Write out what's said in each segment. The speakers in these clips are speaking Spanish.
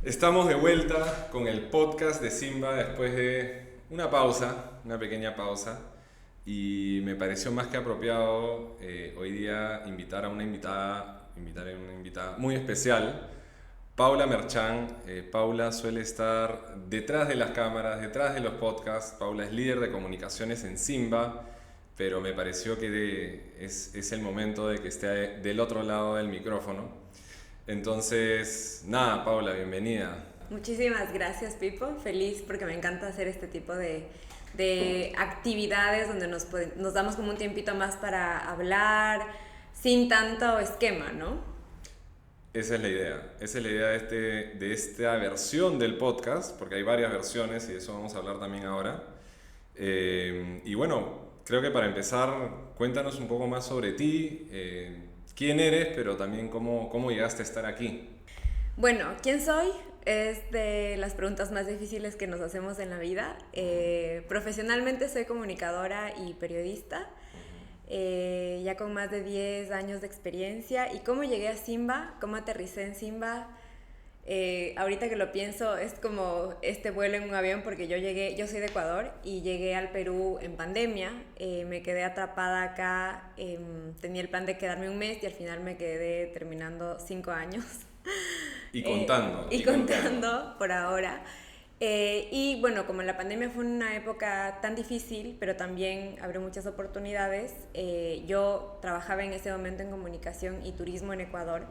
Estamos de vuelta con el podcast de Simba después de una pausa, una pequeña pausa, y me pareció más que apropiado hoy día invitar a una invitada muy especial, Paula Merchán. Paula suele estar detrás de las cámaras, detrás de los podcasts. Paula es líder de comunicaciones en Simba, pero me pareció que es el momento de que esté del otro lado del micrófono. Entonces, nada, Paula, bienvenida. Muchísimas gracias, Pipo. Feliz porque me encanta hacer este tipo de actividades donde nos damos como un tiempito más para hablar sin tanto esquema, ¿no? Esa es la idea. Esa es la idea de esta versión del podcast, porque hay varias versiones y de eso vamos a hablar también ahora. Y bueno, creo que para empezar, cuéntanos un poco más sobre ti, quién eres, pero también cómo llegaste a estar aquí. Bueno, ¿quién soy? Es de las preguntas más difíciles que nos hacemos en la vida. Profesionalmente soy comunicadora y periodista, ya con más de 10 años de experiencia. ¿Y cómo llegué a Simba? ¿Cómo aterricé en Simba? Ahorita que lo pienso, es como este vuelo en un avión, porque yo soy de Ecuador y llegué al Perú en pandemia. Me quedé atrapada acá, tenía el plan de quedarme un mes y al final me quedé terminando 5 años. Y contando. Y contando por ahora. Y bueno, como la pandemia fue una época tan difícil, pero también abrió muchas oportunidades, yo trabajaba en ese momento en comunicación y turismo en Ecuador,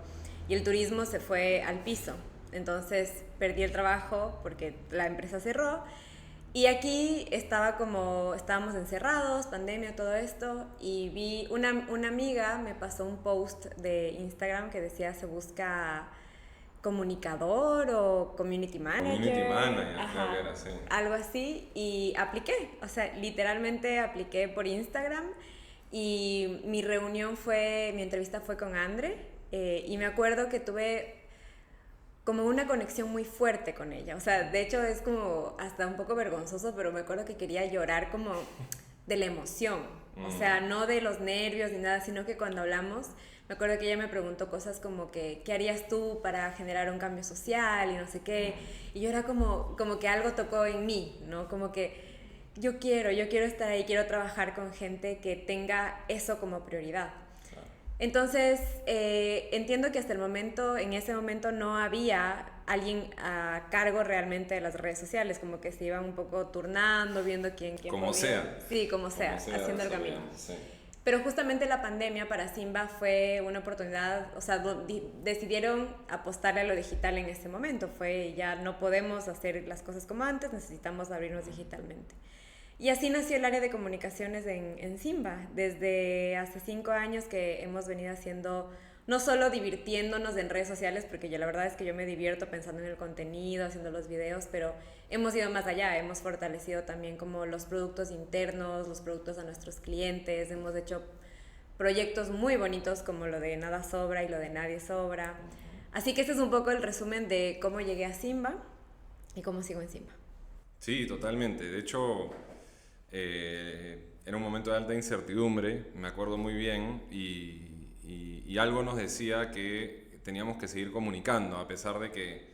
y el turismo se fue al piso. Entonces perdí el trabajo porque la empresa cerró. Y aquí estábamos encerrados, pandemia, todo esto, y vi una amiga me pasó un post de Instagram que decía se busca comunicador o community manager. Community manager, Ajá, creo que era, sí. algo así, y apliqué, o sea, literalmente apliqué por Instagram, y mi entrevista fue con Andre, y me acuerdo que tuve como una conexión muy fuerte con ella. O sea, de hecho es como hasta un poco vergonzoso, pero me acuerdo que quería llorar como de la emoción. O sea, no de los nervios ni nada, sino que cuando hablamos, me acuerdo que ella me preguntó cosas como que, ¿qué harías tú para generar un cambio social y no sé qué? Y yo era como que algo tocó en mí, ¿no? Como que yo quiero estar ahí, quiero trabajar con gente que tenga eso como prioridad. Entonces, entiendo que hasta en ese momento no había alguien a cargo realmente de las redes sociales, como que se iban un poco turnando, viendo quién Como podía. sea. Sí, como sea, haciendo el camino. Sí. Pero justamente la pandemia para Simba fue una oportunidad, o sea, decidieron apostarle a lo digital en ese momento. Ya no podemos hacer las cosas como antes, necesitamos abrirnos digitalmente. Y así nació el área de comunicaciones en Simba, desde hace 5 años que hemos venido haciendo, no solo divirtiéndonos en redes sociales, porque la verdad es que yo me divierto pensando en el contenido, haciendo los videos, pero hemos ido más allá, hemos fortalecido también como los productos internos, los productos a nuestros clientes, hemos hecho proyectos muy bonitos como lo de Nada Sobra y lo de Nadie Sobra. Así que este es un poco el resumen de cómo llegué a Simba y cómo sigo en Simba. Sí, totalmente. De hecho, era un momento de alta incertidumbre, me acuerdo muy bien, y algo nos decía que teníamos que seguir comunicando, a pesar de que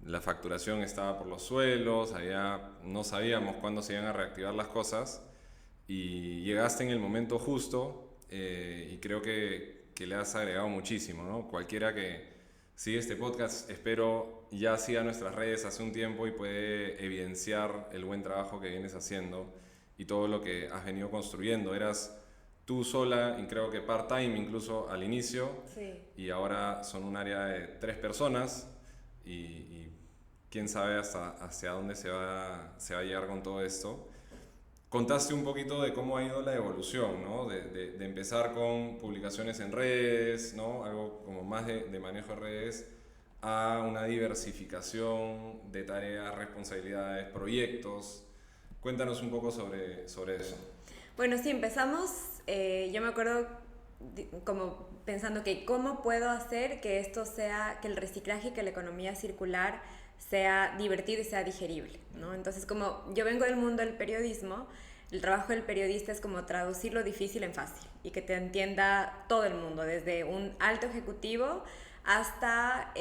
la facturación estaba por los suelos, no sabíamos cuándo se iban a reactivar las cosas, y llegaste en el momento justo, y creo que le has agregado muchísimo, ¿no? Cualquiera que sigue este podcast, espero ya siga nuestras redes hace un tiempo y puede evidenciar el buen trabajo que vienes haciendo y todo lo que has venido construyendo. Eras tú sola, y creo que part-time incluso al inicio, Sí. y ahora son un área de 3 personas, y quién sabe hacia dónde se va a llegar con todo esto. Contaste un poquito de cómo ha ido la evolución, ¿no? De empezar con publicaciones en redes, ¿no? Algo como más de manejo de redes, a una diversificación de tareas, responsabilidades, proyectos. Cuéntanos un poco sobre eso. Bueno, sí, empezamos, yo me acuerdo como pensando que cómo puedo hacer que esto sea, que el reciclaje y que la economía circular sea divertido y sea digerible, ¿no? Entonces, como yo vengo del mundo del periodismo, el trabajo del periodista es como traducir lo difícil en fácil y que te entienda todo el mundo, desde un alto ejecutivo hasta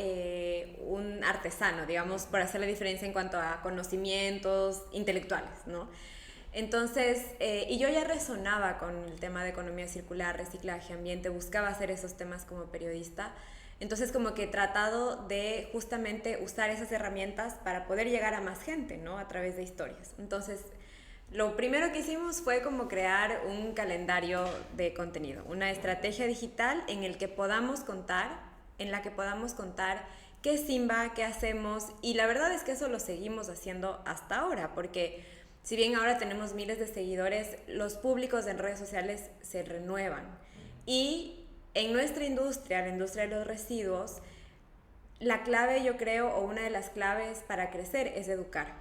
un artesano, digamos, por hacer la diferencia en cuanto a conocimientos intelectuales, ¿no? Entonces, y yo ya resonaba con el tema de economía circular, reciclaje, ambiente, buscaba hacer esos temas como periodista. Entonces, como que he tratado de justamente usar esas herramientas para poder llegar a más gente, ¿no? A través de historias. Entonces, lo primero que hicimos fue como crear un calendario de contenido, una estrategia digital en la que podamos contar qué es Simba, qué hacemos, y la verdad es que eso lo seguimos haciendo hasta ahora, porque si bien ahora tenemos miles de seguidores, los públicos en redes sociales se renuevan. Y en nuestra industria, la industria de los residuos, la clave, yo creo, o una de las claves para crecer es educar.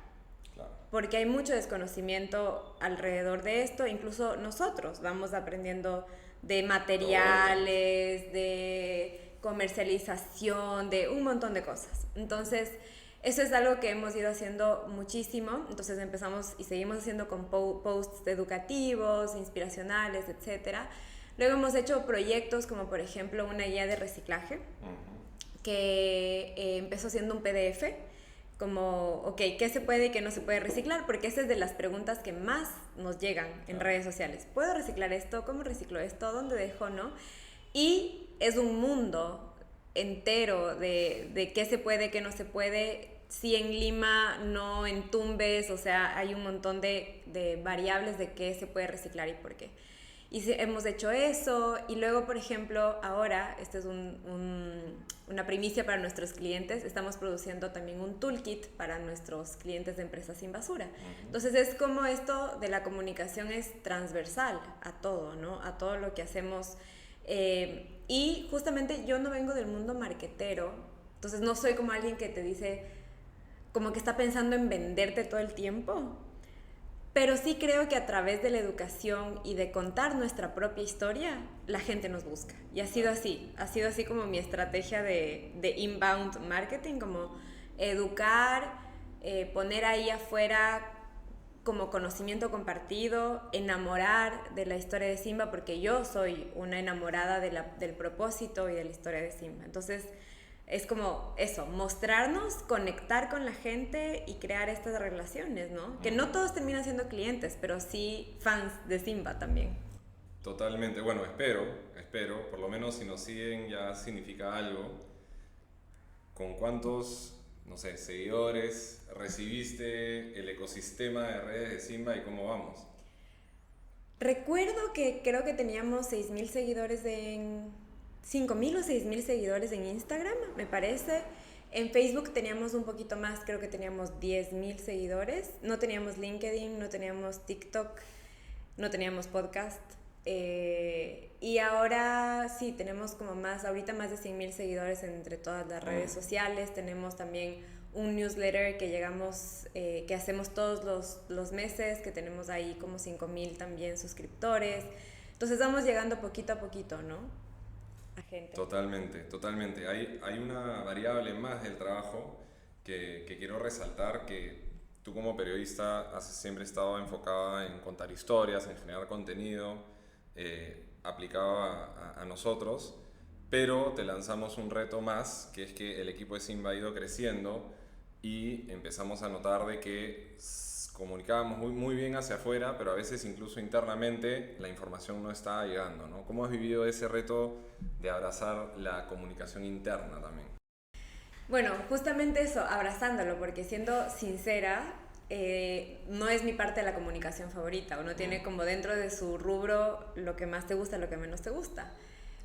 Claro. Porque hay mucho desconocimiento alrededor de esto, incluso nosotros vamos aprendiendo de materiales, de comercialización, de un montón de cosas. Entonces, eso es algo que hemos ido haciendo muchísimo. Entonces empezamos y seguimos haciendo con posts educativos, inspiracionales, etc. Luego hemos hecho proyectos como por ejemplo una guía de reciclaje, que empezó siendo un PDF, como, ok, ¿qué se puede y qué no se puede reciclar? Porque esa es de las preguntas que más nos llegan en redes sociales. ¿Puedo reciclar esto? ¿Cómo reciclo esto? ¿Dónde dejo? ¿No? Y es un mundo entero de qué se puede, qué no se puede. Si en Lima, no en Tumbes, o sea, hay un montón de variables de qué se puede reciclar y por qué. Y hemos hecho eso, y luego, por ejemplo, ahora, esta es una primicia para nuestros clientes, estamos produciendo también un toolkit para nuestros clientes de Empresas Sin Basura. Entonces es como esto de la comunicación es transversal a todo, ¿no? A todo lo que hacemos. Y justamente yo no vengo del mundo marketero, entonces no soy como alguien que te dice, como que está pensando en venderte todo el tiempo. Pero sí creo que a través de la educación y de contar nuestra propia historia, la gente nos busca. Y ha sido así como mi estrategia de inbound marketing, como educar, poner ahí afuera como conocimiento compartido, enamorar de la historia de Simba, porque yo soy una enamorada del propósito y de la historia de Simba. Entonces, es como eso, mostrarnos, conectar con la gente y crear estas relaciones, ¿no? Que no todos terminan siendo clientes, pero sí fans de Simba también. Totalmente, bueno, espero, por lo menos si nos siguen ya significa algo. ¿Con cuántos, no sé, seguidores recibiste el ecosistema de redes de Simba y cómo vamos? Recuerdo que creo que teníamos 6.000 seguidores 5.000 o 6.000 seguidores en Instagram, me parece. En Facebook teníamos un poquito más, creo que teníamos 10.000 seguidores. No teníamos LinkedIn, no teníamos TikTok, no teníamos podcast. Y ahora sí, tenemos como ahorita más de 100.000 seguidores entre todas las redes sociales. Tenemos también un newsletter que hacemos todos los meses, que tenemos ahí como 5.000 también suscriptores. Entonces vamos llegando poquito a poquito, ¿no? A gente. Totalmente. Hay una variable más del trabajo que quiero resaltar, que tú como periodista has siempre estado enfocada en contar historias, en generar contenido aplicado a nosotros, pero te lanzamos un reto más, que es que el equipo de Simba ha ido creciendo y empezamos a notar de que comunicábamos muy bien hacia afuera, pero a veces incluso internamente la información no estaba llegando, ¿no? ¿Cómo has vivido ese reto de abrazar la comunicación interna también? Bueno, justamente eso, abrazándolo, porque siendo sincera, no es mi parte de la comunicación favorita. Uno tiene como dentro de su rubro lo que más te gusta, lo que menos te gusta.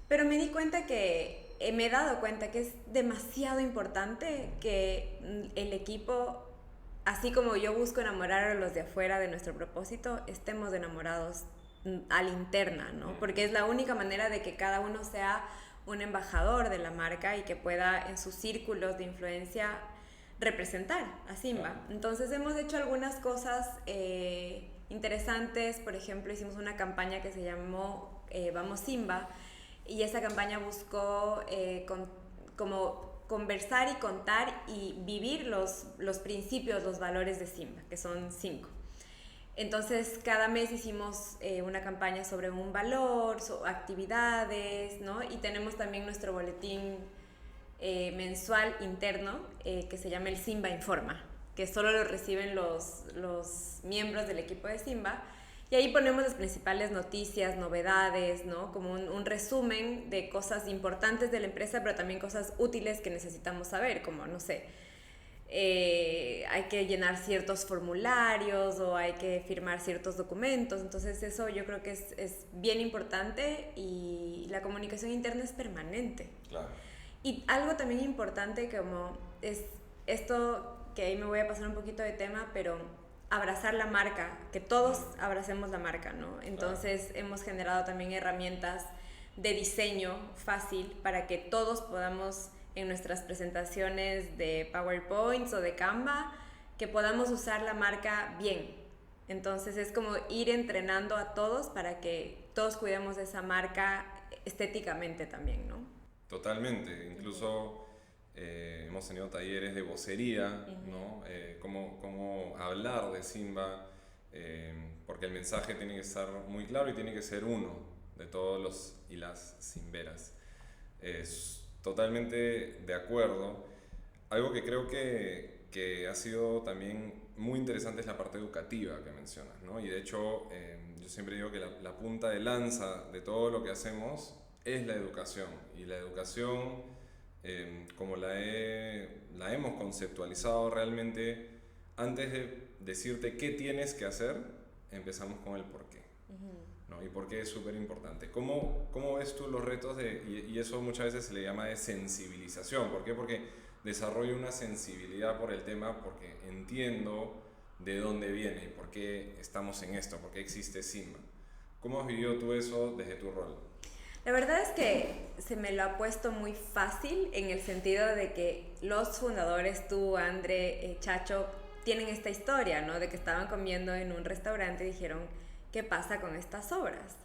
Pero me he dado cuenta que es demasiado importante que el equipo, así como yo busco enamorar a los de afuera de nuestro propósito, estemos enamorados a la interna, ¿no? Porque es la única manera de que cada uno sea un embajador de la marca y que pueda en sus círculos de influencia representar a Simba. Entonces hemos hecho algunas cosas interesantes. Por ejemplo, hicimos una campaña que se llamó Vamos Simba, y esa campaña buscó como conversar y contar y vivir los principios, los valores de Simba, que son 5. Entonces, cada mes hicimos una campaña sobre un valor, actividades, ¿no? Y tenemos también nuestro boletín mensual interno que se llama el Simba Informa, que solo lo reciben los miembros del equipo de Simba. Y ahí ponemos las principales noticias, novedades, ¿no? Como un resumen de cosas importantes de la empresa, pero también cosas útiles que necesitamos saber, como, no sé, hay que llenar ciertos formularios o hay que firmar ciertos documentos. Entonces eso yo creo que es bien importante y la comunicación interna es permanente. Claro. Y algo también importante como es esto, que ahí me voy a pasar un poquito de tema, pero abrazar la marca, que todos abracemos la marca, ¿no? Entonces hemos generado también herramientas de diseño fácil para que todos podamos en nuestras presentaciones de PowerPoints o de Canva, que podamos usar la marca bien. Entonces es como ir entrenando a todos para que todos cuidemos de esa marca estéticamente también, ¿no? Totalmente, incluso hemos tenido talleres de vocería, ¿no? Cómo hablar de Simba, porque el mensaje tiene que estar muy claro y tiene que ser uno de todos los y las simberas. Totalmente de acuerdo. Algo que creo que ha sido también muy interesante es la parte educativa que mencionas, ¿no? Y de hecho, yo siempre digo que la punta de lanza de todo lo que hacemos es la educación. Y la educación, como la hemos conceptualizado realmente, antes de decirte qué tienes que hacer, empezamos con el por qué. ¿No? Y por qué es súper importante. ¿Cómo ves tú los retos y eso muchas veces se le llama de sensibilización? ¿Por qué? Porque desarrollo una sensibilidad por el tema, porque entiendo de dónde viene y por qué estamos en esto, por qué existe Simba. ¿Cómo has vivido tú eso desde tu rol? La verdad es que se me lo ha puesto muy fácil en el sentido de que los fundadores, tú, André, Chacho, tienen esta historia, ¿no? De que estaban comiendo en un restaurante y dijeron, ¿qué pasa con estas obras?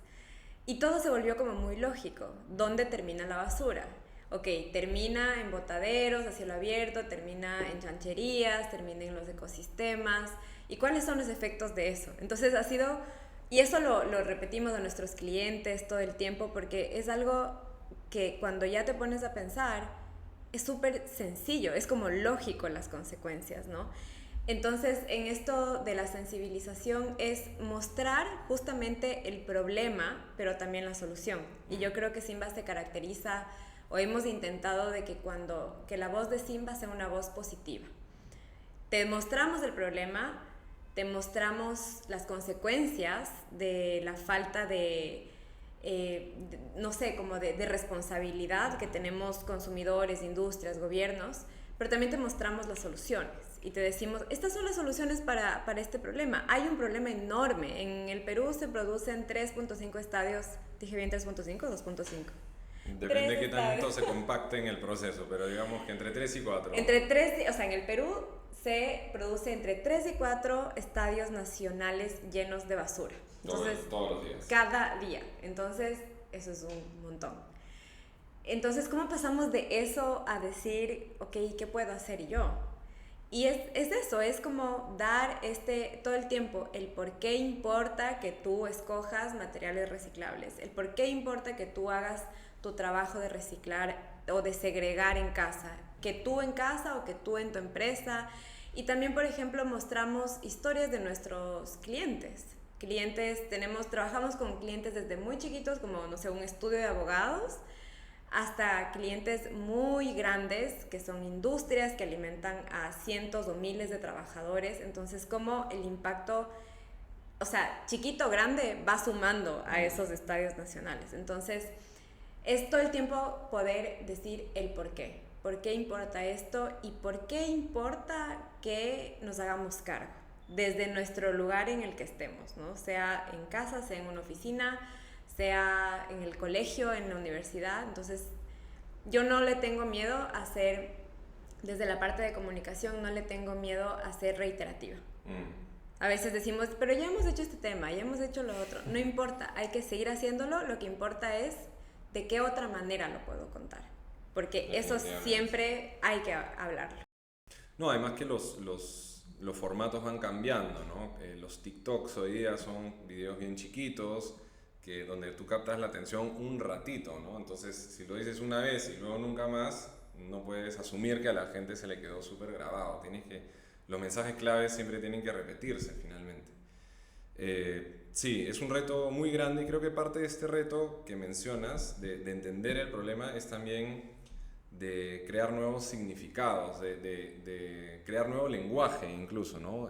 Y todo se volvió como muy lógico. ¿Dónde termina la basura? Ok, termina en botaderos, a cielo abierto, termina en chancherías, termina en los ecosistemas. ¿Y cuáles son los efectos de eso? Entonces ha sido... Y eso lo repetimos a nuestros clientes todo el tiempo porque es algo que cuando ya te pones a pensar es súper sencillo, es como lógico las consecuencias, ¿no? Entonces, en esto de la sensibilización es mostrar justamente el problema, pero también la solución. Y yo creo que Simba se caracteriza, o hemos intentado de que la voz de Simba sea una voz positiva. Te mostramos el problema, te mostramos las consecuencias de la falta no sé, como de responsabilidad que tenemos consumidores, industrias, gobiernos, pero también te mostramos las soluciones y te decimos, estas son las soluciones para este problema. Hay un problema enorme. En el Perú se producen 3.5 estadios, dije bien 3.5 o 2.5. Depende de qué tanto se compacte en el proceso, pero digamos que entre 3 y 4. Entre 3, o sea, en el Perú se produce entre 3 y 4 estadios nacionales llenos de basura. Entonces, todos los días. Cada día. Entonces, eso es un montón. Entonces, ¿cómo pasamos de eso a decir, ok, ¿qué puedo hacer yo? Y es eso, es como dar todo el tiempo el por qué importa que tú escojas materiales reciclables, el por qué importa que tú hagas tu trabajo de reciclar o de segregar en casa, que tú en casa o que tú en tu empresa. Y también, por ejemplo, mostramos historias de nuestros clientes. Trabajamos con clientes desde muy chiquitos, como, no sé, un estudio de abogados, hasta clientes muy grandes, que son industrias que alimentan a cientos o miles de trabajadores. Entonces, como el impacto, o sea, chiquito o grande, va sumando a esos estadios nacionales. Entonces, es todo el tiempo poder decir el por qué. ¿Por qué importa esto? Y por qué importa que nos hagamos cargo desde nuestro lugar en el que estemos, ¿no? Sea en casa, sea en una oficina, sea en el colegio, en la universidad. Entonces, yo no le tengo miedo a ser, desde la parte de comunicación, no le tengo miedo a ser reiterativa. A veces decimos, pero ya hemos hecho este tema, ya hemos hecho lo otro. No importa, hay que seguir haciéndolo. Lo que importa es de qué otra manera lo puedo contar. Porque eso siempre hay que hablarlo. No, además que los formatos van cambiando, ¿no? Los TikToks hoy día son videos bien chiquitos, donde tú captas la atención un ratito, ¿no? Entonces, si lo dices una vez y luego nunca más, no puedes asumir que a la gente se le quedó súper grabado. Los mensajes claves siempre tienen que repetirse finalmente. Sí, es un reto muy grande y creo que parte de este reto que mencionas, de entender el problema, es también de crear nuevos significados, de crear nuevo lenguaje incluso, ¿no?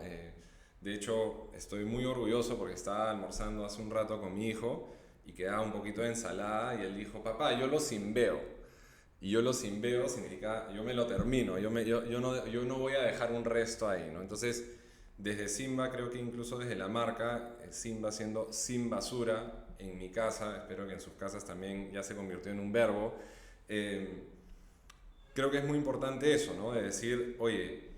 De hecho, estoy muy orgulloso porque estaba almorzando hace un rato con mi hijo y quedaba un poquito de ensalada y él dijo, papá, yo lo simbeo. Y yo lo simbeo significa, yo me lo termino, yo no voy a dejar un resto ahí, ¿no? Entonces, desde Simba, creo que incluso desde la marca, Simba siendo sin basura, en mi casa, espero que en sus casas también ya se convirtió en un verbo, creo que es muy importante eso, ¿no? De decir, oye,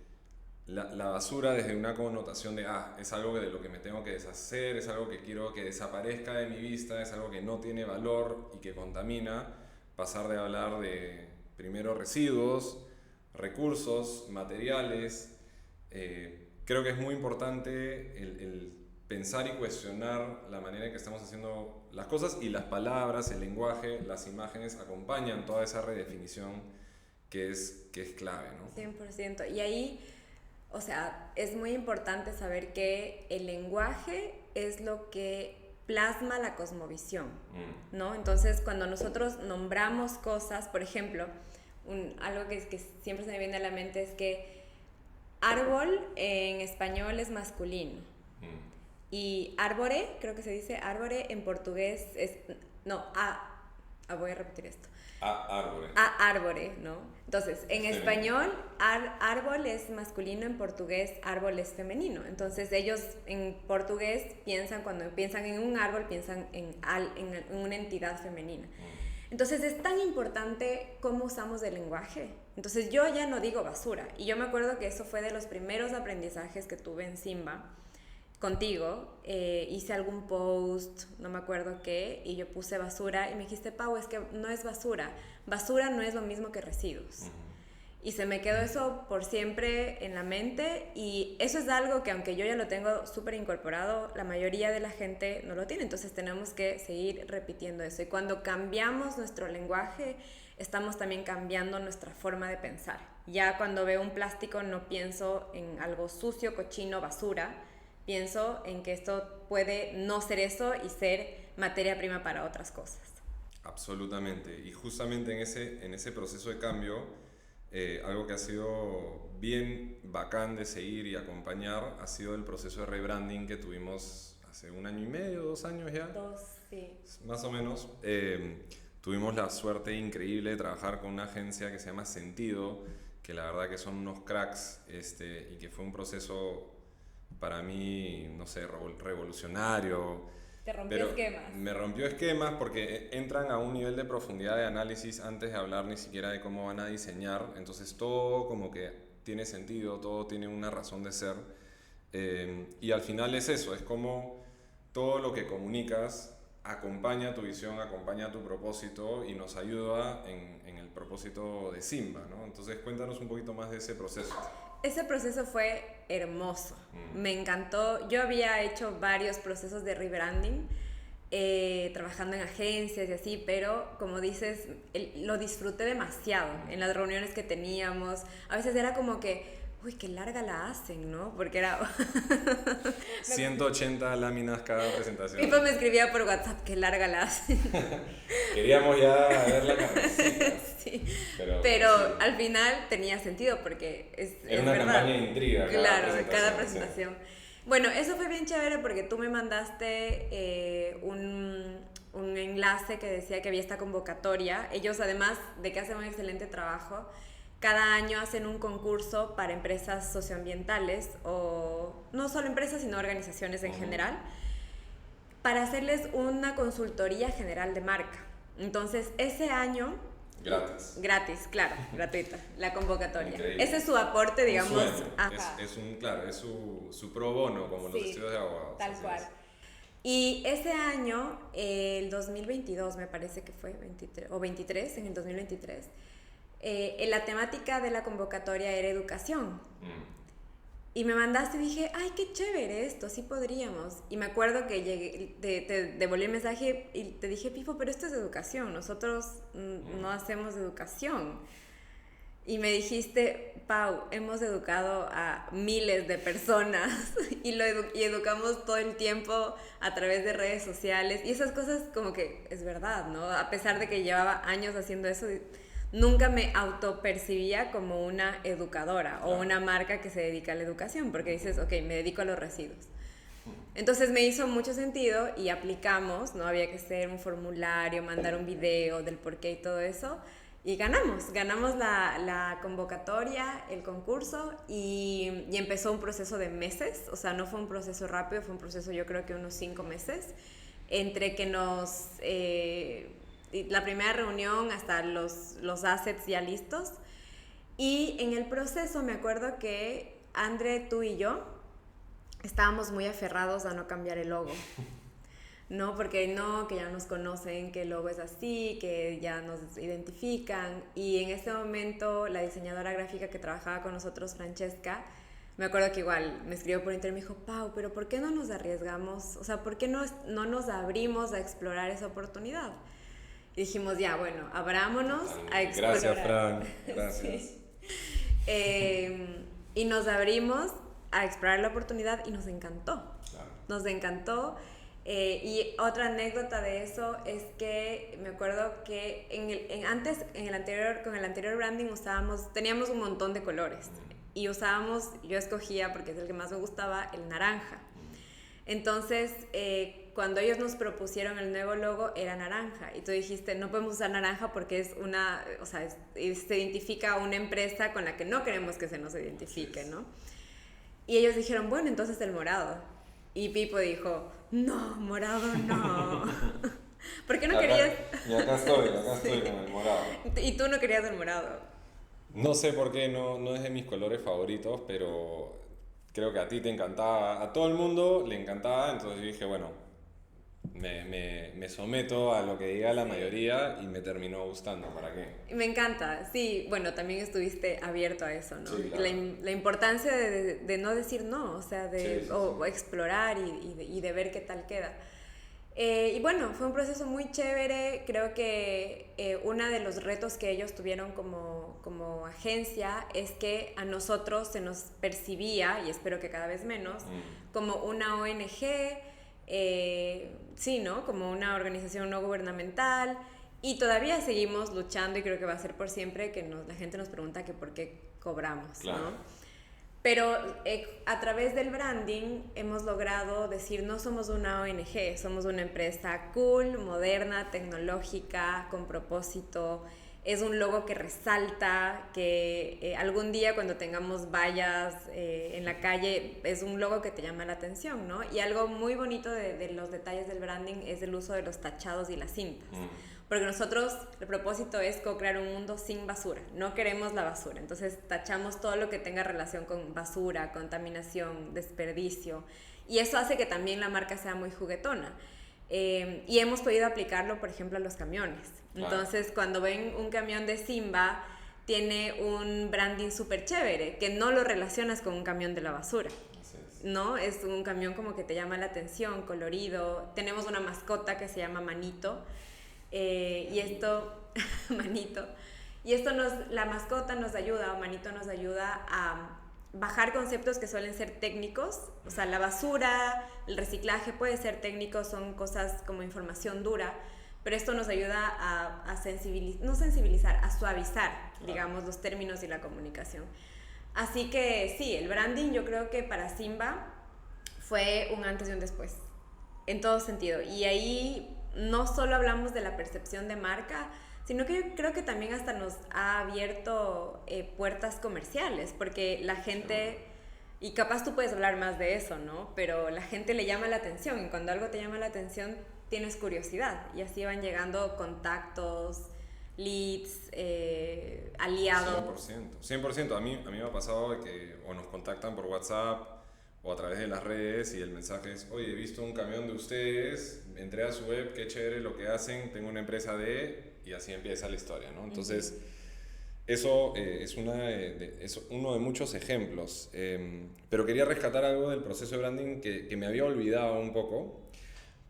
la basura desde una connotación de, es algo de lo que me tengo que deshacer, es algo que quiero que desaparezca de mi vista, es algo que no tiene valor y que contamina, pasar de hablar de primero residuos, recursos, materiales. Creo que es muy importante el pensar y cuestionar la manera en que estamos haciendo las cosas, y las palabras, el lenguaje, las imágenes acompañan toda esa redefinición que es clave, ¿no? 100%. Y ahí, o sea, es muy importante saber que el lenguaje es lo que plasma la cosmovisión, ¿no? Entonces, cuando nosotros nombramos cosas, por ejemplo, algo que siempre se me viene a la mente es que árbol en español es masculino. Y árbore, creo que se dice árbore en portugués es... No, voy a repetir esto. Árbore. Árbore, ¿no? Entonces, en español, árbol es masculino, en portugués, árbol es femenino. Entonces, ellos en portugués cuando piensan en un árbol, piensan en una entidad femenina. Entonces, es tan importante cómo usamos el lenguaje. Entonces, yo ya no digo basura. Y yo me acuerdo que eso fue de los primeros aprendizajes que tuve en Simba contigo. Hice algún post, no me acuerdo qué, y yo puse basura y me dijiste, Pau, es que no es basura no es lo mismo que residuos. Y se me quedó eso por siempre en la mente, y eso es algo que, aunque yo ya lo tengo súper incorporado, la mayoría de la gente no lo tiene. Entonces tenemos que seguir repitiendo eso, y cuando cambiamos nuestro lenguaje estamos también cambiando nuestra forma de pensar. Ya cuando veo un plástico no pienso en algo sucio, cochino, basura, pienso en que esto puede no ser eso y ser materia prima para otras cosas. Absolutamente. Y justamente en ese proceso de cambio, algo que ha sido bien bacán de seguir y acompañar ha sido el proceso de rebranding que tuvimos hace 1 año y medio, 2 años ya. 2, sí. Más o menos. Tuvimos la suerte increíble de trabajar con una agencia que se llama Sentido, que la verdad que son unos cracks, y que fue un proceso para mí, no sé, revolucionario. Te rompió esquemas. Me rompió esquemas porque entran a un nivel de profundidad de análisis antes de hablar ni siquiera de cómo van a diseñar. Entonces todo como que tiene sentido, todo tiene una razón de ser. Y al final es eso, es como todo lo que comunicas acompaña tu visión, acompaña tu propósito y nos ayuda en el propósito de Simba, ¿no? Entonces cuéntanos un poquito más de ese proceso. Ese proceso fue hermoso, me encantó. Yo había hecho varios procesos de rebranding, trabajando en agencias y así, pero como dices, lo disfruté demasiado en las reuniones que teníamos. A veces era como que, uy, qué larga la hacen, ¿no? Porque era... 180 láminas cada presentación. Pipo me escribía por WhatsApp, qué larga la hacen. Queríamos ya ver la carnecita. Sí. Pero al final tenía sentido porque era una verdad. Campaña de intriga. Cada presentación. Sí. Bueno, eso fue bien chévere porque tú me mandaste un enlace que decía que había esta convocatoria. Ellos, además de que hacen un excelente trabajo, cada año hacen un concurso para empresas socioambientales, o no solo empresas, sino organizaciones en general, para hacerles una consultoría general de marca. Entonces, ese año... Gratis, claro, gratuita, la convocatoria. Increíble. Ese es su aporte, digamos. Es su pro bono, como los estudios de abogados. Tal cual. Y ese año, el 2022, me parece que fue, 23, o 23, en el 2023, la temática de la convocatoria era educación. Y me mandaste y dije, ay, qué chévere esto, sí podríamos. Y me acuerdo que llegué, te devolví el mensaje y te dije, Pipo, pero esto es educación, nosotros no hacemos educación. y me dijiste, Pau, hemos educado a miles de personas y educamos todo el tiempo a través de redes sociales y esas cosas como que es verdad, ¿no? A pesar de que llevaba años haciendo eso, nunca me autopercibía como una educadora o una marca que se dedica a la educación, porque dices, ok, me dedico a los residuos. Entonces me hizo mucho sentido y aplicamos, ¿no? Había que hacer un formulario, mandar un video del porqué y todo eso. Y ganamos la convocatoria, el concurso y empezó un proceso de meses, o sea, no fue un proceso rápido, fue un proceso yo creo que unos 5 meses, entre que la primera reunión hasta los assets ya listos. Y en el proceso me acuerdo que André, tú y yo estábamos muy aferrados a no cambiar el logo. No, porque no, que ya nos conocen, que el logo es así, que ya nos identifican. Y en ese momento la diseñadora gráfica que trabajaba con nosotros, Francesca, me acuerdo que igual me escribió por internet y me dijo, Pau, pero ¿por qué no nos arriesgamos? O sea, ¿por qué no nos abrimos a explorar esa oportunidad? Y dijimos, ya, bueno, abrámonos a explorar. Gracias, Fran. Gracias. Sí. Y nos abrimos a explorar la oportunidad y nos encantó. Claro. Nos encantó. Y otra anécdota de eso es que me acuerdo que con el anterior branding teníamos un montón de colores y yo escogía, porque es el que más me gustaba, el naranja. Entonces, cuando ellos nos propusieron el nuevo logo, era naranja. Y tú dijiste, no podemos usar naranja porque se identifica a una empresa con la que no queremos que se nos identifique, ¿no? Y ellos dijeron, bueno, entonces el morado. Y Pipo dijo, no, morado no. ¿Por qué no querías? Y acá estoy con el morado. Y tú no querías el morado. No sé por qué, no es de mis colores favoritos, pero creo que a ti te encantaba, a todo el mundo le encantaba, entonces yo dije, bueno, me someto a lo que diga la mayoría y me terminó gustando, ¿para qué? Me encanta, sí, bueno, también estuviste abierto a eso, ¿no? Sí, claro. La importancia de no decir no, o sea, o explorar y de ver qué tal queda. Y bueno, fue un proceso muy chévere. Creo que uno de los retos que ellos tuvieron como agencia es que a nosotros se nos percibía, y espero que cada vez menos, como una ONG, sí, ¿no? Como una organización no gubernamental. Y todavía seguimos luchando y creo que va a ser por siempre que la gente nos pregunta que por qué cobramos, claro, ¿no? Pero a través del branding hemos logrado decir, no somos una ONG, somos una empresa cool, moderna, tecnológica, con propósito. Es un logo que resalta, que algún día cuando tengamos vallas en la calle, es un logo que te llama la atención, ¿no? Y algo muy bonito de los detalles del branding es el uso de los tachados y las cintas. Porque nosotros, el propósito es co-crear un mundo sin basura. No queremos la basura. Entonces tachamos todo lo que tenga relación con basura, contaminación, desperdicio. Y eso hace que también la marca sea muy juguetona. Y hemos podido aplicarlo, por ejemplo, a los camiones. Claro. Entonces, cuando ven un camión de Simba, tiene un branding súper chévere, que no lo relacionas con un camión de la basura. ¿No? Es un camión como que te llama la atención, colorido. Tenemos una mascota que se llama Manito. Y esto, Manito, la mascota nos ayuda, o Manito nos ayuda a bajar conceptos que suelen ser técnicos. O sea, la basura, el reciclaje puede ser técnico, son cosas como información dura, pero esto nos ayuda a suavizar, digamos, los términos y la comunicación. Así que sí, el branding yo creo que para Simba fue un antes y un después, en todo sentido. Y ahí no solo hablamos de la percepción de marca, sino que yo creo que también hasta nos ha abierto puertas comerciales, porque la gente, y capaz tú puedes hablar más de eso, ¿no? Pero la gente le llama la atención, y cuando algo te llama la atención, tienes curiosidad, y así van llegando contactos, leads, aliados. 100%. A mí me ha pasado que o nos contactan por WhatsApp o a través de las redes y el mensaje es, oye, he visto un camión de ustedes, entré a su web, qué chévere lo que hacen, tengo una empresa y así empieza la historia, ¿no? Entonces, eso es uno de muchos ejemplos, pero quería rescatar algo del proceso de branding que me había olvidado un poco,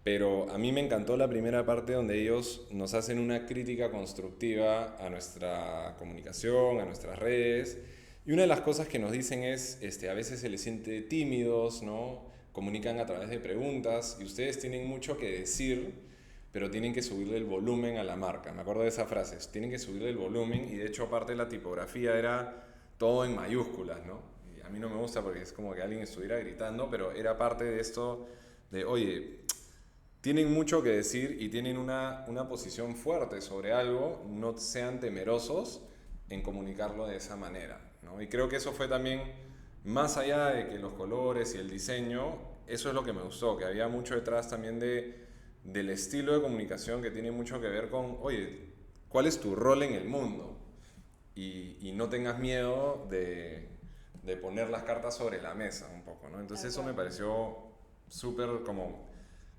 pero a mí me encantó la primera parte donde ellos nos hacen una crítica constructiva a nuestra comunicación, a nuestras redes. Y una de las cosas que nos dicen es, a veces se les siente tímidos, ¿no? Comunican a través de preguntas y ustedes tienen mucho que decir, pero tienen que subirle el volumen a la marca. Me acuerdo de esa frase, tienen que subirle el volumen, y de hecho aparte de la tipografía era todo en mayúsculas, ¿no? Y a mí no me gusta porque es como que alguien estuviera gritando, pero era parte de esto de, oye, tienen mucho que decir y tienen una posición fuerte sobre algo, no sean temerosos en comunicarlo de esa manera, ¿no? Y creo que eso fue también, más allá de que los colores y el diseño, eso es lo que me gustó, que había mucho detrás también del estilo de comunicación que tiene mucho que ver con, oye, ¿cuál es tu rol en el mundo? Y no tengas miedo de poner las cartas sobre la mesa un poco, ¿no? Entonces eso me pareció súper como...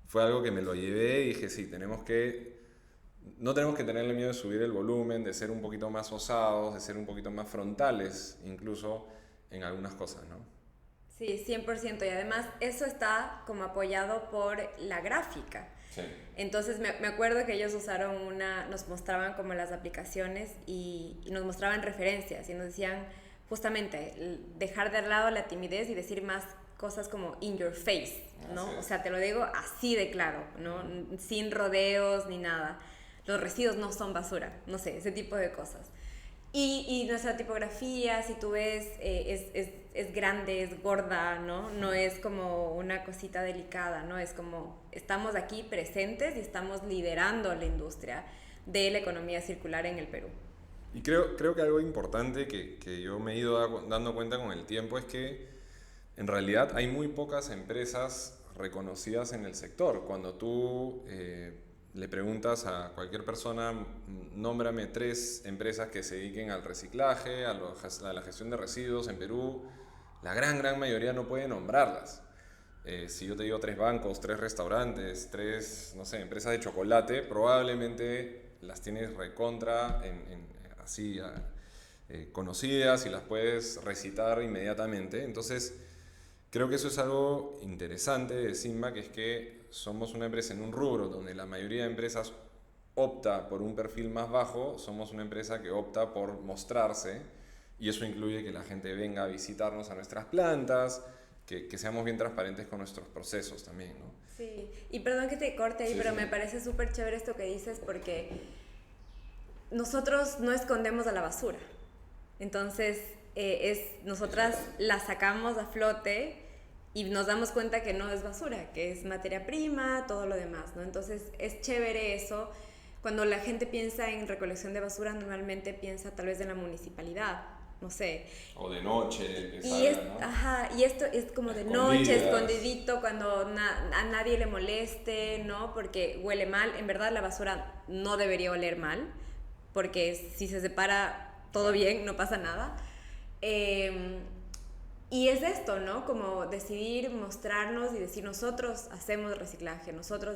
Fue algo que me lo llevé y dije, sí, no tenemos que tenerle miedo de subir el volumen, de ser un poquito más osados, de ser un poquito más frontales, incluso en algunas cosas, ¿no? Sí, 100%. Y además eso está como apoyado por la gráfica. Sí. Entonces me acuerdo que ellos usaron nos mostraban como las aplicaciones y nos mostraban referencias y nos decían justamente dejar de lado la timidez y decir más cosas como in your face, ¿no? O sea, te lo digo así de claro, ¿no? Sin rodeos ni nada. Los residuos no son basura, no sé, ese tipo de cosas. Y nuestra tipografía, si tú ves, es grande, es gorda, ¿no? No es como una cosita delicada, ¿no? Es como, estamos aquí presentes y estamos liderando la industria de la economía circular en el Perú. Y creo que algo importante que yo me he ido dando cuenta con el tiempo es que en realidad hay muy pocas empresas reconocidas en el sector. Cuando tú le preguntas a cualquier persona, nómbrame 3 empresas que se dediquen al reciclaje, a la gestión de residuos en Perú, la gran mayoría no puede nombrarlas. Si yo te digo 3 bancos, 3 restaurantes, 3, no sé, empresas de chocolate, probablemente las tienes recontra así conocidas y las puedes recitar inmediatamente. Entonces, creo que eso es algo interesante de Sigma, que es que somos una empresa en un rubro donde la mayoría de empresas opta por un perfil más bajo, somos una empresa que opta por mostrarse, y eso incluye que la gente venga a visitarnos a nuestras plantas, que seamos bien transparentes con nuestros procesos también, ¿no? Sí, y perdón que te corte ahí, Sí, pero sí. me parece súper chévere esto que dices porque nosotros no escondemos a la basura. Entonces, nosotras la sacamos a flote y nos damos cuenta que no es basura, que es materia prima, todo lo demás, ¿no? Entonces, es chévere eso. Cuando la gente piensa en recolección de basura, normalmente piensa tal vez en la municipalidad, no sé. O de noche, que Y, salga, ¿no? ajá, y esto es como de noche, escondidito, cuando a nadie le moleste, ¿no? Porque huele mal. En verdad, la basura no debería oler mal, porque si se separa todo bien, no pasa nada. Y es esto, ¿no? Como decidir mostrarnos y decir, nosotros hacemos reciclaje, nosotros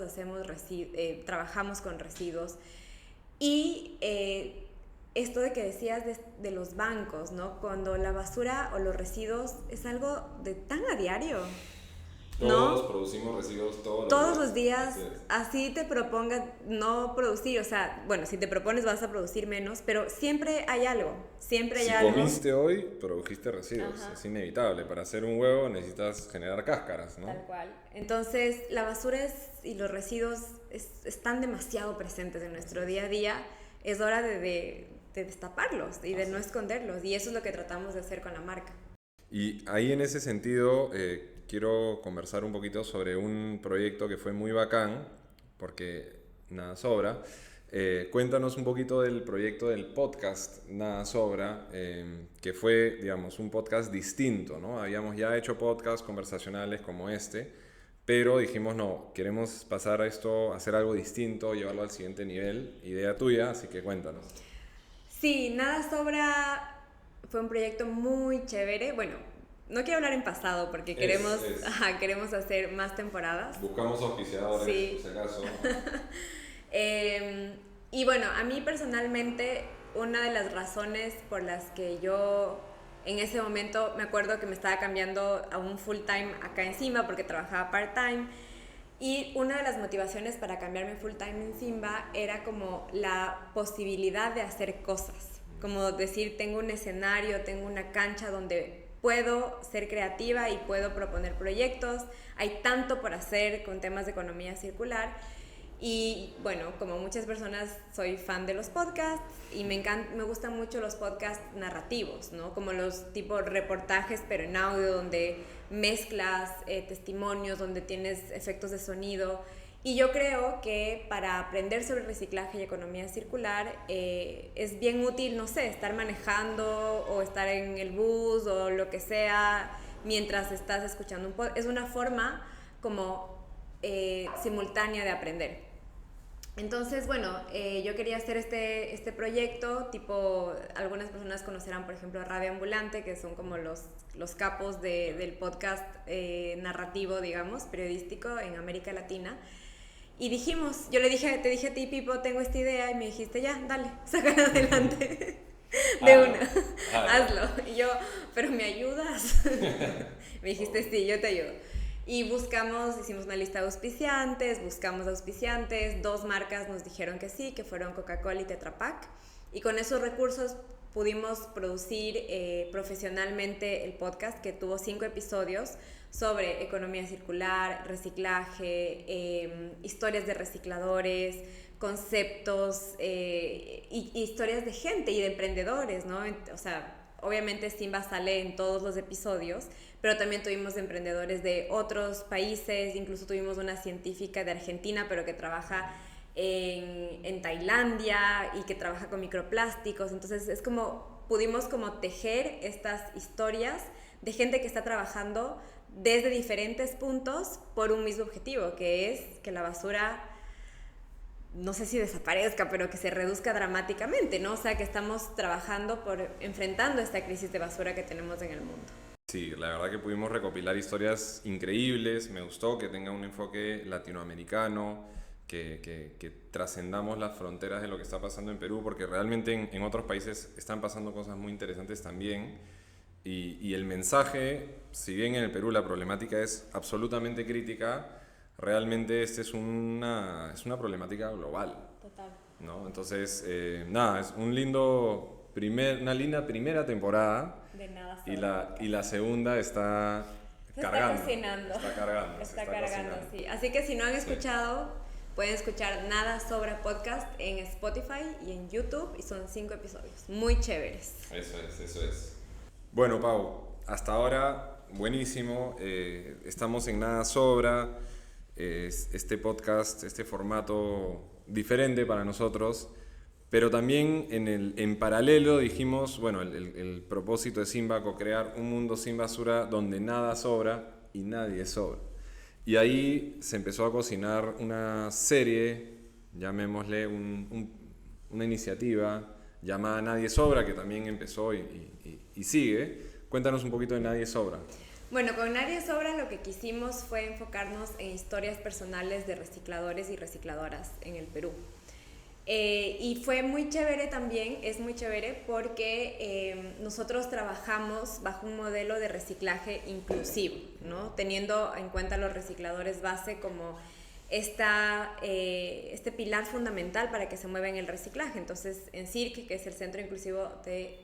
trabajamos con residuos. Y esto de que decías de los bancos, ¿no? Cuando la basura o los residuos es algo de tan a diario, ¿no? Todos producimos residuos todos los días, así te propongas no producir, o sea, bueno, si te propones vas a producir menos, pero siempre hay algo, siempre hay algo. Si comiste hoy, produjiste residuos, Ajá. es inevitable. Para hacer un huevo necesitas generar cáscaras, ¿no? Tal cual. Entonces, la basura y los residuos están demasiado presentes en nuestro día a día. Es hora de destaparlos y de no esconderlos, y eso es lo que tratamos de hacer con la marca. Y ahí en ese sentido quiero conversar un poquito sobre un proyecto que fue muy bacán, porque nada sobra. Cuéntanos un poquito del proyecto del podcast Nada Sobra, que fue, digamos, un podcast distinto, ¿no? Habíamos ya hecho podcasts conversacionales como este, pero dijimos, no, queremos pasar a esto, hacer algo distinto, llevarlo al siguiente nivel. Idea tuya, así que cuéntanos. Sí, Nada Sobra fue un proyecto muy chévere. Bueno, no quiero hablar en pasado porque queremos hacer más temporadas. Buscamos auspiciadores, Sí. por si acaso. Y bueno, a mí personalmente, una de las razones por las que yo en ese momento me acuerdo que me estaba cambiando a un full time acá encima porque trabajaba part time, Y una de las motivaciones para cambiarme full time en Simba era como la posibilidad de hacer cosas. Como decir, tengo un escenario, tengo una cancha donde puedo ser creativa y puedo proponer proyectos. Hay tanto por hacer con temas de economía circular. Y bueno, como muchas personas, soy fan de los podcasts y me gustan mucho los podcasts narrativos, ¿no? Como los tipo reportajes, pero en audio, donde mezclas testimonios, donde tienes efectos de sonido. Y yo creo que para aprender sobre reciclaje y economía circular es bien útil, no sé, estar manejando o estar en el bus o lo que sea mientras estás escuchando un podcast. Es una forma como simultánea de aprender. Entonces, bueno, yo quería hacer este proyecto, tipo, algunas personas conocerán, por ejemplo, a Radio Ambulante, que son como los capos del podcast narrativo, digamos, periodístico en América Latina. Y dijimos, te dije a ti, Pipo, tengo esta idea, y me dijiste, ya, dale, sácala adelante. De una, hazlo. Y yo, pero ¿me ayudas? Me dijiste, sí, yo te ayudo. Y hicimos una lista de auspiciantes, buscamos auspiciantes, 2 marcas nos dijeron que sí, que fueron Coca-Cola y Tetra Pak. Y con esos recursos pudimos producir profesionalmente el podcast, que tuvo 5 episodios sobre economía circular, reciclaje, historias de recicladores, conceptos, y historias de gente y de emprendedores, ¿no? O sea, obviamente Simba sale en todos los episodios, pero también tuvimos emprendedores de otros países, incluso tuvimos una científica de Argentina, pero que trabaja en Tailandia y que trabaja con microplásticos. Entonces es como, pudimos como tejer estas historias de gente que está trabajando desde diferentes puntos por un mismo objetivo, que es que la basura, no sé si desaparezca, pero que se reduzca dramáticamente, ¿no? O sea, que estamos trabajando enfrentando esta crisis de basura que tenemos en el mundo. Sí, la verdad que pudimos recopilar historias increíbles, me gustó que tenga un enfoque latinoamericano, que trascendamos las fronteras de lo que está pasando en Perú, porque realmente en otros países están pasando cosas muy interesantes también. Y el mensaje, si bien en el Perú la problemática es absolutamente crítica, realmente es una problemática global. Total. ¿No? Entonces, nada, es una linda primera temporada. De nada y la segunda está cargando. Está cocinando. Está cargando. Está cargando, sí. Así que si no han escuchado, pueden escuchar Nada Sobra Podcast en Spotify y en YouTube, y son 5 episodios muy chéveres. Eso es. Bueno, Pau, hasta ahora, buenísimo. Estamos en Nada Sobra. Este podcast, este formato diferente para nosotros, pero también en paralelo dijimos, bueno, el propósito de Simba, co-crear un mundo sin basura donde nada sobra y nadie sobra. Y ahí se empezó a cocinar una serie, llamémosle una iniciativa llamada Nadie Sobra, que también empezó y sigue. Cuéntanos un poquito de Nadie Sobra. Bueno, con Nadie Sobra lo que quisimos fue enfocarnos en historias personales de recicladores y recicladoras en el Perú. Y fue muy chévere también, es muy chévere porque nosotros trabajamos bajo un modelo de reciclaje inclusivo, ¿no? Teniendo en cuenta los recicladores base como este pilar fundamental para que se mueva en el reciclaje. Entonces, en CIRC, que es el Centro Inclusivo de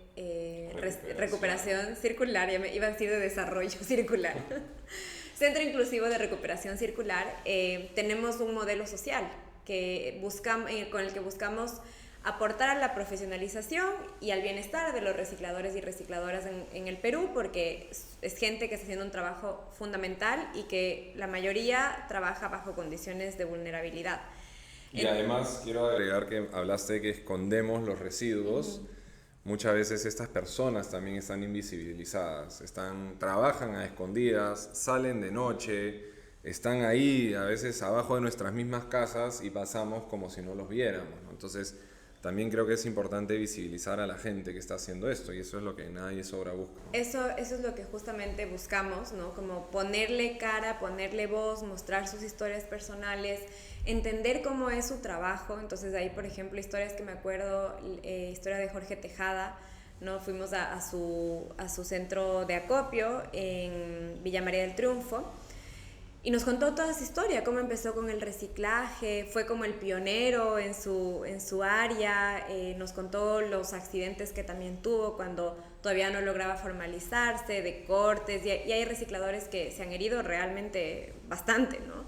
Recuperación Circular, ya me iba a decir de Desarrollo Circular, Centro Inclusivo de Recuperación Circular, tenemos un modelo social con el que buscamos aportar a la profesionalización y al bienestar de los recicladores y recicladoras en el Perú, porque es gente que está haciendo un trabajo fundamental y que la mayoría trabaja bajo condiciones de vulnerabilidad. Y además quiero agregar que hablaste de que escondemos los residuos. Muchas veces estas personas también están invisibilizadas, trabajan a escondidas, salen de noche, están ahí a veces abajo de nuestras mismas casas y pasamos como si no los viéramos, ¿no? Entonces también creo que es importante visibilizar a la gente que está haciendo esto, y eso es lo que Nadie Sobra busca. Eso es lo que justamente buscamos, ¿no? Como ponerle cara, ponerle voz, mostrar sus historias personales, entender cómo es su trabajo. Entonces ahí, por ejemplo, historias que me acuerdo, historia de Jorge Tejada, ¿no? Fuimos a su centro de acopio en Villa María del Triunfo. Y nos contó toda su historia, cómo empezó con el reciclaje, fue como el pionero en su área, nos contó los accidentes que también tuvo cuando todavía no lograba formalizarse, de cortes, y hay recicladores que se han herido realmente bastante, ¿no?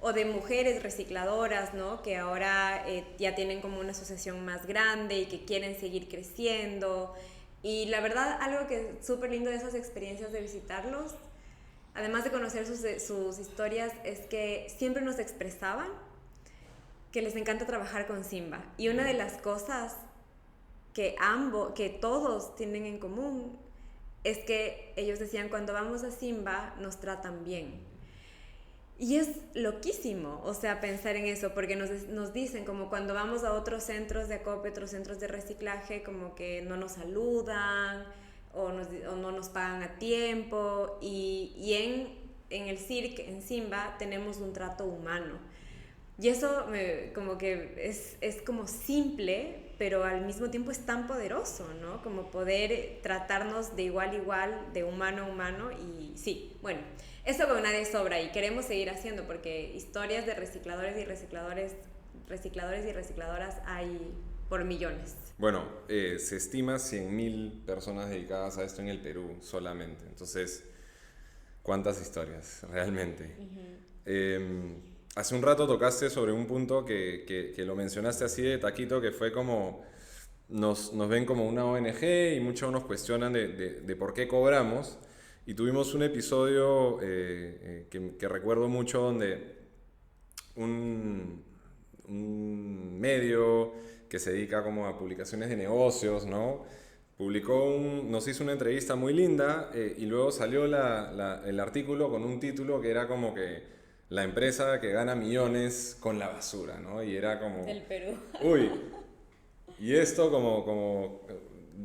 O de mujeres recicladoras, ¿no? Que ahora ya tienen como una asociación más grande y que quieren seguir creciendo. Y la verdad, algo que es súper lindo de esas experiencias de visitarlos, además de conocer sus historias, es que siempre nos expresaban que les encanta trabajar con Simba. Y una de las cosas que todos tienen en común es que ellos decían, cuando vamos a Simba nos tratan bien. Y es loquísimo, o sea, pensar en eso, porque nos dicen como cuando vamos a otros centros de acopio, otros centros de reciclaje, como que no nos saludan o no nos pagan a tiempo, y en el circo, en Simba, tenemos un trato humano. Y eso como que es como simple, pero al mismo tiempo es tan poderoso, ¿no? Como poder tratarnos de igual a igual, de humano a humano. Y sí, bueno, eso con nadie sobra y queremos seguir haciendo, porque historias de recicladores y recicladoras hay por millones. Bueno, se estima 100.000 personas dedicadas a esto en el Perú solamente. Entonces, ¿cuántas historias realmente? Hace un rato tocaste sobre un punto que lo mencionaste así de taquito, que fue como nos ven como una ONG y muchos nos cuestionan de por qué cobramos. Y tuvimos un episodio que recuerdo mucho donde un medio que se dedica como a publicaciones de negocios, ¿no? Nos hizo una entrevista muy linda y luego salió el artículo con un título que era como que la empresa que gana millones con la basura, ¿no? Y era como... Del Perú. Uy, y esto como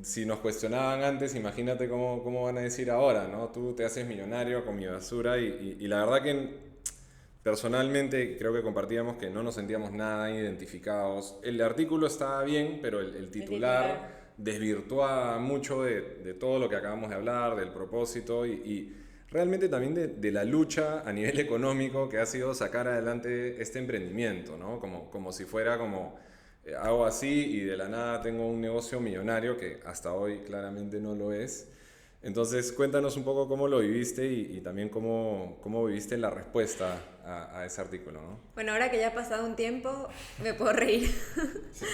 si nos cuestionaban antes, imagínate cómo van a decir ahora, ¿no? Tú te haces millonario con mi basura y la verdad que personalmente creo que compartíamos que no nos sentíamos nada identificados. El artículo estaba bien, pero el titular desvirtuaba mucho de todo lo que acabamos de hablar, del propósito y realmente también de la lucha a nivel económico que ha sido sacar adelante este emprendimiento, ¿no? Como si fuera como hago así y de la nada tengo un negocio millonario que hasta hoy claramente no lo es. Entonces cuéntanos un poco cómo lo viviste y también cómo viviste la respuesta a ese artículo, ¿no? Bueno, ahora que ya ha pasado un tiempo, me puedo reír. Sí.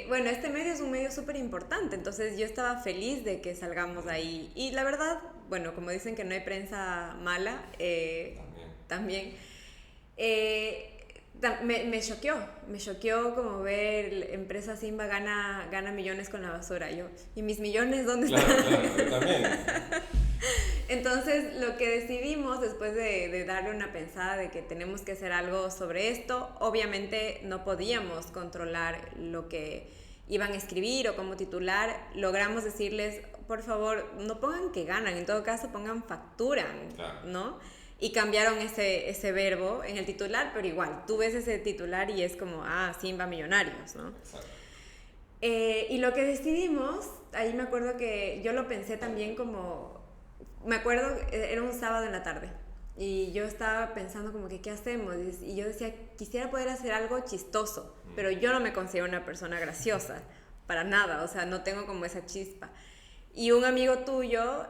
Bueno, este medio es un medio súper importante, entonces yo estaba feliz de que salgamos ahí. Y la verdad, bueno, como dicen que no hay prensa mala, también me choqueó como ver empresa Simba gana millones con la basura. Yo, ¿y mis millones dónde están? Claro, yo también. Entonces, lo que decidimos después de darle una pensada de que tenemos que hacer algo sobre esto, obviamente no podíamos controlar lo que iban a escribir o cómo titular. Logramos decirles, por favor, no pongan que ganan, en todo caso pongan facturan, claro, ¿no? Y cambiaron ese verbo en el titular, pero igual, tú ves ese titular y es como, Simba Millonarios, ¿no? Exacto. Y lo que decidimos, ahí me acuerdo que yo lo pensé también como, me acuerdo, era un sábado en la tarde, y yo estaba pensando como que, ¿qué hacemos? Y yo decía, quisiera poder hacer algo chistoso, pero yo no me considero una persona graciosa, para nada, o sea, no tengo como esa chispa. Y un amigo tuyo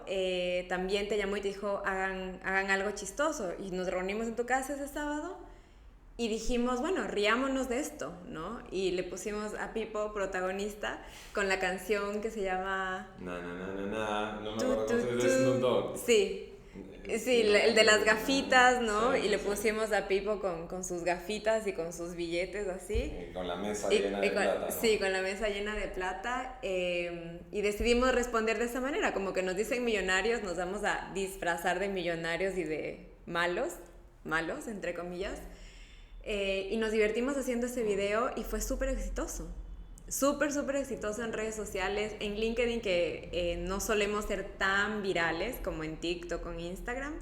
también te llamó y te dijo, hagan algo chistoso. Y nos reunimos en tu casa ese sábado y dijimos, bueno, riámonos de esto, ¿no? Y le pusimos a Pipo protagonista con la canción que se llama... No me acuerdo cómo se dice, Snoop Dogg. Sí. Sí, el de las gafitas, ¿no? Sí, y le pusimos a Pipo con sus gafitas y con sus billetes así. Y con la mesa llena de plata, ¿no? Sí, con la mesa llena de plata. Y decidimos responder de esa manera. Como que nos dicen millonarios, nos vamos a disfrazar de millonarios y de malos, entre comillas. Y nos divertimos haciendo ese video y fue súper exitoso. Súper exitoso en redes sociales, en LinkedIn, que no solemos ser tan virales como en TikTok o en Instagram.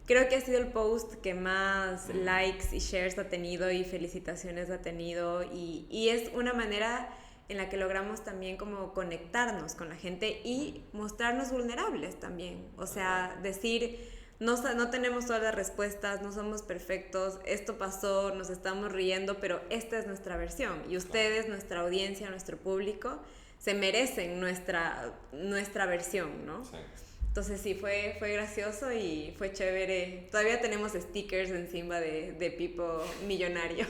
Creo que ha sido el post que más likes y shares ha tenido y felicitaciones ha tenido y es una manera en la que logramos también como conectarnos con la gente y mostrarnos vulnerables también. O sea, decir, no tenemos todas las respuestas, no somos perfectos, esto pasó, nos estamos riendo, pero esta es nuestra versión. Y ustedes, nuestra audiencia, nuestro público, se merecen nuestra versión, ¿no? Sí. Entonces sí, fue gracioso y fue chévere. Todavía tenemos stickers en Simba de Pipo millonario.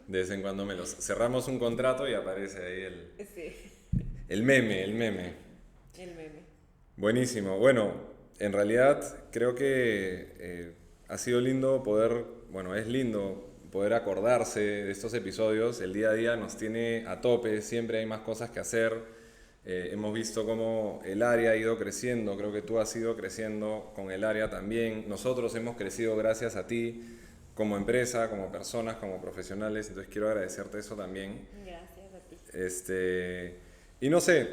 De vez en cuando cerramos un contrato y aparece ahí sí. el meme. El meme. Buenísimo. Bueno, en realidad creo que ha sido lindo es lindo poder acordarse de estos episodios. El día a día nos tiene a tope, siempre hay más cosas que hacer. Hemos visto cómo el área ha ido creciendo, creo que tú has ido creciendo con el área también. Nosotros hemos crecido gracias a ti como empresa, como personas, como profesionales, entonces quiero agradecerte eso también. Gracias a ti. Y no sé,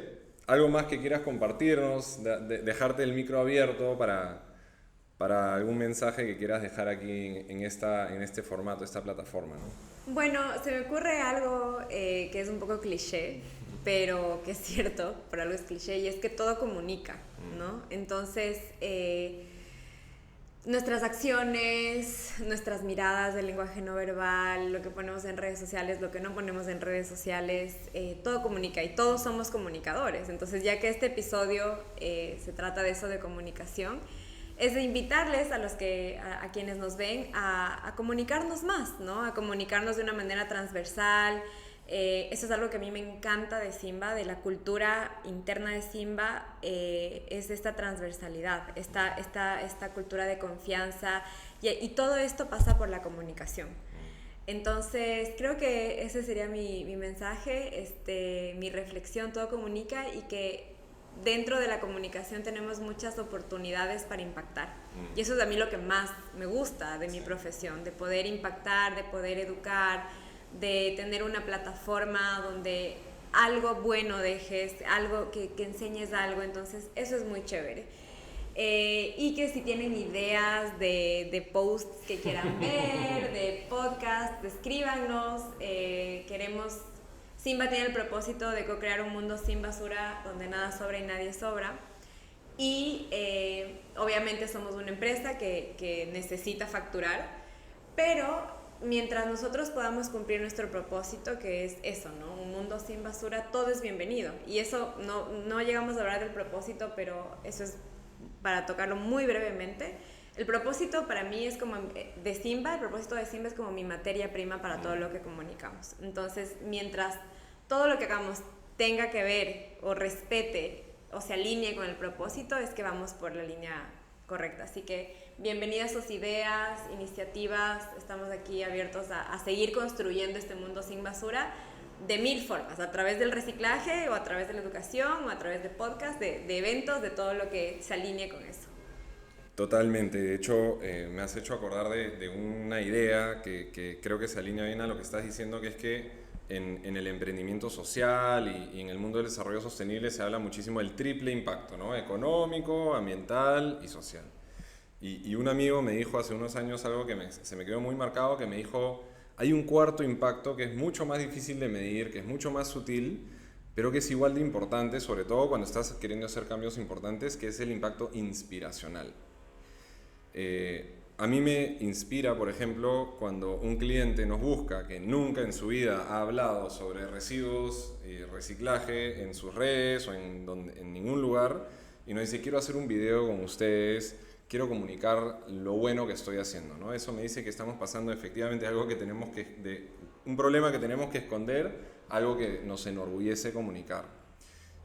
algo más que quieras compartirnos, dejarte el micro abierto para algún mensaje que quieras dejar aquí en este formato, esta plataforma, ¿no? Bueno, se me ocurre algo que es un poco cliché, pero que es cierto, por algo es cliché, y es que todo comunica, ¿no? Entonces, nuestras acciones, nuestras miradas del lenguaje no verbal, lo que ponemos en redes sociales, lo que no ponemos en redes sociales, todo comunica y todos somos comunicadores. Entonces, ya que este episodio se trata de eso, de comunicación, es de invitarles a quienes nos ven a comunicarnos más, ¿no? A comunicarnos de una manera transversal. Eso es algo que a mí me encanta de Simba, de la cultura interna de Simba, es esta transversalidad, esta cultura de confianza y todo esto pasa por la comunicación. Entonces creo que ese sería mi mensaje, mi reflexión, todo comunica y que dentro de la comunicación tenemos muchas oportunidades para impactar. Y eso es a mí lo que más me gusta de mi profesión, de poder impactar, de poder educar, de tener una plataforma donde algo bueno dejes, algo que enseñes algo, entonces eso es muy chévere. Y que si tienen ideas de posts que quieran ver, de podcasts, escríbanos. Simba tiene el propósito de co-crear un mundo sin basura, donde nada sobra y nadie sobra. Y obviamente somos una empresa que necesita facturar, pero mientras nosotros podamos cumplir nuestro propósito, que es eso, ¿no? Un mundo sin basura, todo es bienvenido. Y eso, no llegamos a hablar del propósito, pero eso es para tocarlo muy brevemente. El propósito para mí es como de Simba, el propósito de Simba es como mi materia prima para todo lo que comunicamos. Entonces, mientras todo lo que hagamos tenga que ver o respete o se alinee con el propósito, es que vamos por la línea correcta. Así que bienvenidas sus ideas, iniciativas, estamos aquí abiertos a seguir construyendo este mundo sin basura de mil formas, a través del reciclaje o a través de la educación o a través de podcasts, de eventos, de todo lo que se alinee con eso. Totalmente, de hecho me has hecho acordar de una idea que creo que se alinea bien a lo que estás diciendo, que es que en el emprendimiento social y en el mundo del desarrollo sostenible se habla muchísimo del triple impacto, ¿no? Económico, ambiental y social. Y un amigo me dijo hace unos años algo que se me quedó muy marcado, que me dijo, hay un cuarto impacto que es mucho más difícil de medir, que es mucho más sutil, pero que es igual de importante, sobre todo cuando estás queriendo hacer cambios importantes, que es el impacto inspiracional. A mí me inspira, por ejemplo, cuando un cliente nos busca que nunca en su vida ha hablado sobre residuos y reciclaje en sus redes o en ningún lugar y nos dice, quiero hacer un video con ustedes, quiero comunicar lo bueno que estoy haciendo, ¿no? Eso me dice que estamos pasando efectivamente algo un problema que tenemos que esconder, algo que nos enorgullece comunicar.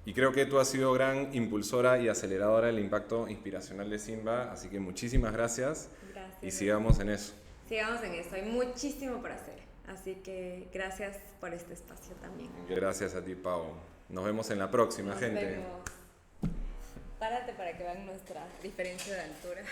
Y creo que tú has sido gran impulsora y aceleradora del impacto inspiracional de Simba, así que muchísimas gracias. Gracias. Y sigamos en eso. Sigamos en eso, hay muchísimo por hacer, así que gracias por este espacio también. Gracias a ti, Pau. Nos vemos en la próxima, gente. Nos vemos. Párate para que vean nuestra diferencia de altura.